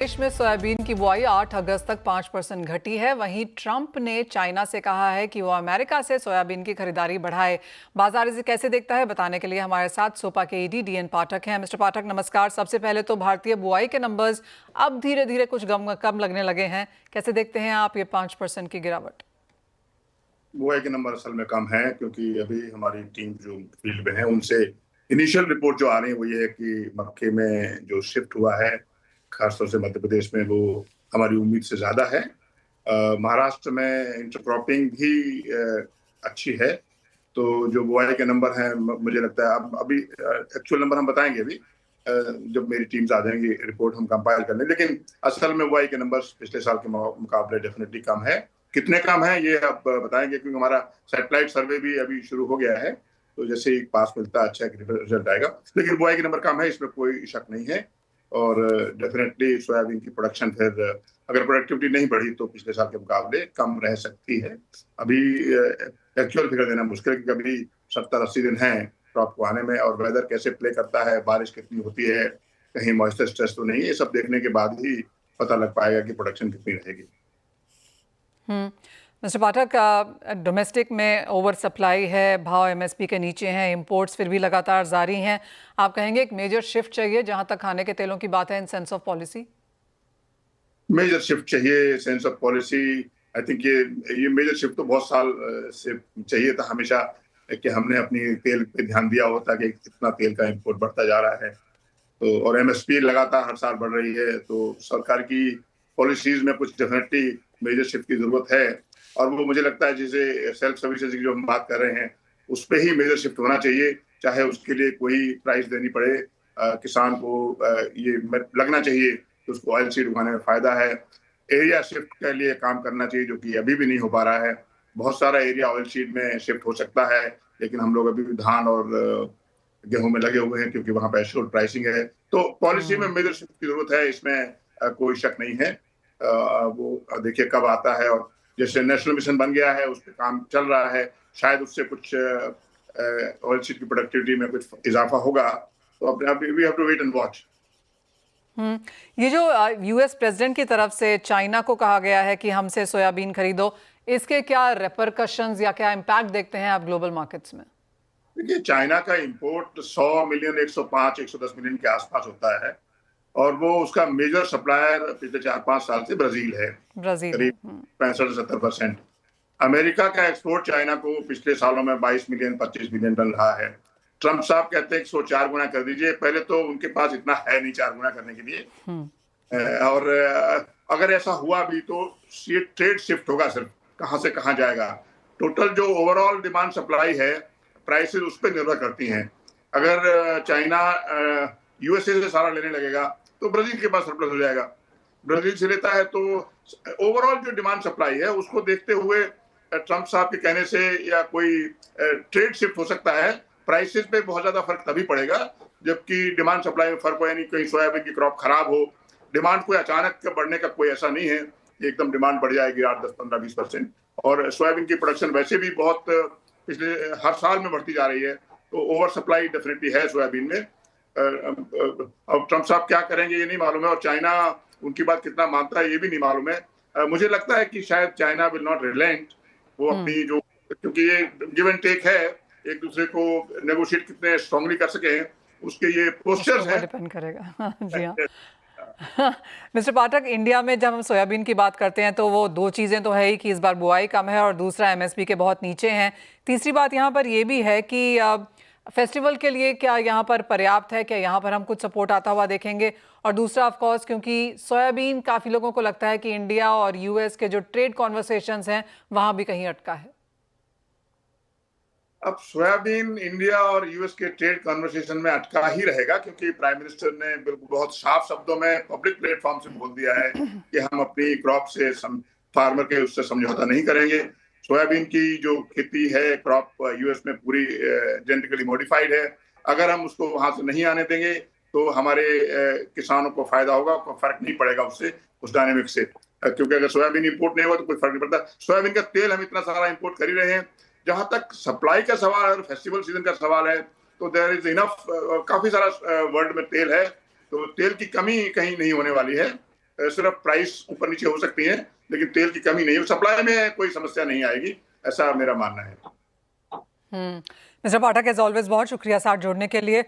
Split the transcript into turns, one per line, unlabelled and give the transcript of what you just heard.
देश में सोयाबीन की बुआई 8 अगस्त तक 5% घटी है। वहीं ट्रंप ने चाइना से कहा है कि वो अमेरिका से सोयाबीन की खरीदारी बढ़ाए। बाजार इसे कैसे देखता है, बताने के लिए हमारे साथ सोपा के ईडी डीएन पाठक हैं। मिस्टर पाठक नमस्कार। सबसे पहले तो भारतीय बुआई के नंबर्स अब धीरे धीरे कुछ कम लगने लगे हैं। कैसे देखते हैं आप ये 5% की गिरावट?
बुआई के नंबर असल में कम है क्योंकि अभी हमारी टीम जो फील्ड में है उनसे इनिशियल रिपोर्ट जो आ रही है वो ये है कि मक्के में जो शिफ्ट हुआ है खासतौर से मध्य प्रदेश में वो हमारी उम्मीद से ज्यादा है। महाराष्ट्र में इंटरक्रॉपिंग भी अच्छी है। तो जो बुआई के नंबर हैं मुझे लगता है अब अभी एक्चुअल नंबर हम बताएंगे अभी जब मेरी टीम्स आ जाएंगी रिपोर्ट हम कंपाइल करने, लेकिन असल में बुआई के नंबर्स पिछले साल के मुकाबले डेफिनेटली कम है। कितने कम है ये अब बताएंगे क्योंकि हमारा सैटेलाइट सर्वे भी अभी शुरू हो गया है। तो जैसे ही पास मिलता है अच्छा रिजल्ट आएगा, लेकिन बुआई के नंबर कम है इसमें कोई शक नहीं है। और डेफिनेटली सोयाबीन की प्रोडक्शन फिर अगर प्रोडक्टिविटी नहीं बढ़ी तो पिछले साल के मुकाबले कम रह सकती है। अभी एक्चुअल फिगर देना मुश्किल है क्योंकि अभी 70-80 दिन हैं क्रॉप को आने में, और वेदर कैसे प्ले करता है, बारिश कितनी होती है, कहीं मॉइस्चर स्ट्रेस तो नहीं, ये सब देखने के बाद ही पता लग पाएगा कि प्रोडक्शन कितनी रहेगी।
मिस्टर पाठक, डोमेस्टिक में ओवर सप्लाई है, भाव एमएसपी के नीचे हैं, इंपोर्ट्स फिर भी लगातार जारी हैं। आप कहेंगे एक मेजर शिफ्ट चाहिए जहां तक खाने के तेलों की बात है in sense of policy?
Major shift चाहिए sense of policy. I think ये मेजर शिफ्ट तो बहुत साल से चाहिए था हमेशा कि हमने अपनी तेल पे ध्यान दिया होता कि कितना तेल का इंपोर्ट बढ़ता जा रहा है। तो और एमएसपी लगातार हर साल बढ़ रही है, तो सरकार की पॉलिसीज में कुछ डेफिनेटली मेजर शिफ्ट की जरूरत है। और वो मुझे लगता है जैसे सेल्फ सर्विसेज की जो हम बात कर रहे हैं उस पर ही मेजर शिफ्ट होना चाहिए, चाहे उसके लिए कोई प्राइस देनी पड़े। किसान को ये लगना चाहिए कि उसको ऑयल सीड उगाने में फायदा है। एरिया शिफ्ट के लिए काम करना चाहिए जो कि अभी भी नहीं हो पा रहा है। बहुत सारा एरिया ऑयल सीड में शिफ्ट हो सकता है, लेकिन हम लोग अभी भी धान और गेहूं में लगे हुए हैं क्योंकि वहां पे एश्योर्ड प्राइसिंग है। तो पॉलिसी में मेजर शिफ्ट की जरूरत है, इसमें कोई शक नहीं है। वो देखिए कब आता है, और जैसे नेशनल मिशन बन गया है उस पर काम चल रहा है, शायद उससे कुछ ऑयल सीड की प्रोडक्टिविटी में कुछ इजाफा होगा। तो अपने आप we have to wait and watch.
ये जो यूएस प्रेसिडेंट की तरफ से चाइना को कहा गया है कि हमसे सोयाबीन खरीदो, इसके क्या रेपरकशंस या क्या इम्पैक्ट देखते हैं आप ग्लोबल मार्केट्स में?
देखिए चाइना का इंपोर्ट 100 मिलियन, 105, 110 मिलियन के आसपास होता है, और वो उसका मेजर सप्लायर पिछले 4-5 साल से ब्राजील है,
ब्राजील
करीब 65-70%। अमेरिका का एक्सपोर्ट चाइना को पिछले सालों में 22 मिलियन 25 मिलियन टन रहा है। ट्रंप साहब कहते हैं कि 104 गुना कर दीजिए, पहले तो उनके पास इतना है नहीं 4 गुना करने के लिए। और अगर ऐसा हुआ भी तो ये ट्रेड शिफ्ट होगा, सिर्फ कहां से कहां जाएगा। टोटल जो ओवरऑल डिमांड सप्लाई है प्राइसेस उस पर निर्भर करती हैं। अगर चाइना यूएसए से सारा लेने लगेगा तो ब्राजील के पास सरप्लस हो जाएगा। ब्राजील से लेता है तो ओवरऑल जो डिमांड सप्लाई है उसको देखते हुए ट्रंप साहब के कहने से या कोई ट्रेड शिफ्ट हो सकता है। प्राइसेस पे बहुत ज्यादा फर्क तभी पड़ेगा जबकि डिमांड सप्लाई में फर्क हो, यानी कहीं सोयाबीन की क्रॉप खराब हो। डिमांड कोई अचानक बढ़ने का कोई ऐसा नहीं है, एकदम डिमांड बढ़ जाएगी 8, 10, 15, 20%। और सोयाबीन की प्रोडक्शन वैसे भी बहुत पिछले हर साल में बढ़ती जा रही है, तो ओवर सप्लाई डेफिनेटली है सोयाबीन में। अब ट्रंप साहब क्या करेंगे ये नहीं मालूम है, और चाइना उनकी बात कितना मानता है ये भी नहीं मालूम है। मुझे लगता है कि शायद चाइना विल नॉट रिलेंट। वो अपनी जो, क्योंकि ये गिव एंड टेक है, एक दूसरे को नेगोशिएट कितने स्ट्रांगली कर सके उसके ये पोस्चर्स हैं,
डिपेंड करेगा। जी हाँ। मिस्टर पाठक, इंडिया में जब हम सोयाबीन की बात करते हैं तो वो दो चीज़ें तो है ही कि इस बार बुआई कम है और दूसरा एमएसपी के बहुत नीचे हैं। तीसरी बात यहाँ पर ये भी है कि फेस्टिवल के लिए क्या यहाँ पर पर्याप्त है, क्या यहाँ पर हम कुछ सपोर्ट आता हुआ देखेंगे? और दूसरा ऑफ कोर्स क्योंकि सोयाबीन काफ़ी लोगों को लगता है कि इंडिया और यूएस के जो ट्रेड कॉन्वर्सेशंस हैं वहाँ भी कहीं अटका है।
अब सोयाबीन इंडिया और यूएस के ट्रेड कन्वर्सेशन में अटका ही रहेगा क्योंकि प्राइम मिनिस्टर ने बिल्कुल बहुत साफ शब्दों में पब्लिक प्लेटफॉर्म से बोल दिया है कि हम अपनी क्रॉप से फार्मर के उससे समझौता नहीं करेंगे। सोयाबीन की जो खेती है क्रॉप यूएस में पूरी जेनेटिकली मॉडिफाइड है। अगर हम उसको वहां से नहीं आने देंगे तो हमारे किसानों को फायदा होगा, कोई फर्क नहीं पड़ेगा उससे, उस डायनेमिक से। क्योंकि अगर सोयाबीन इंपोर्ट नहीं हुआ तो कोई फर्क नहीं पड़ता। सोयाबीन का तेल हम इतना सारा इंपोर्ट कर ही रहे हैं। जहां तक सप्लाई का सवाल है और फेस्टिवल सीजन का सवाल है तो देयर इज इनफ, काफी सारा वर्ल्ड में तेल है, तो तेल की कमी कहीं नहीं होने वाली है। सिर्फ प्राइस ऊपर नीचे हो सकती है, लेकिन तेल की कमी नहीं है, सप्लाई में कोई समस्या नहीं आएगी, ऐसा मेरा मानना है।
मिस्टर पाठक, एज ऑलवेज बहुत शुक्रिया साथ जुड़ने के लिए।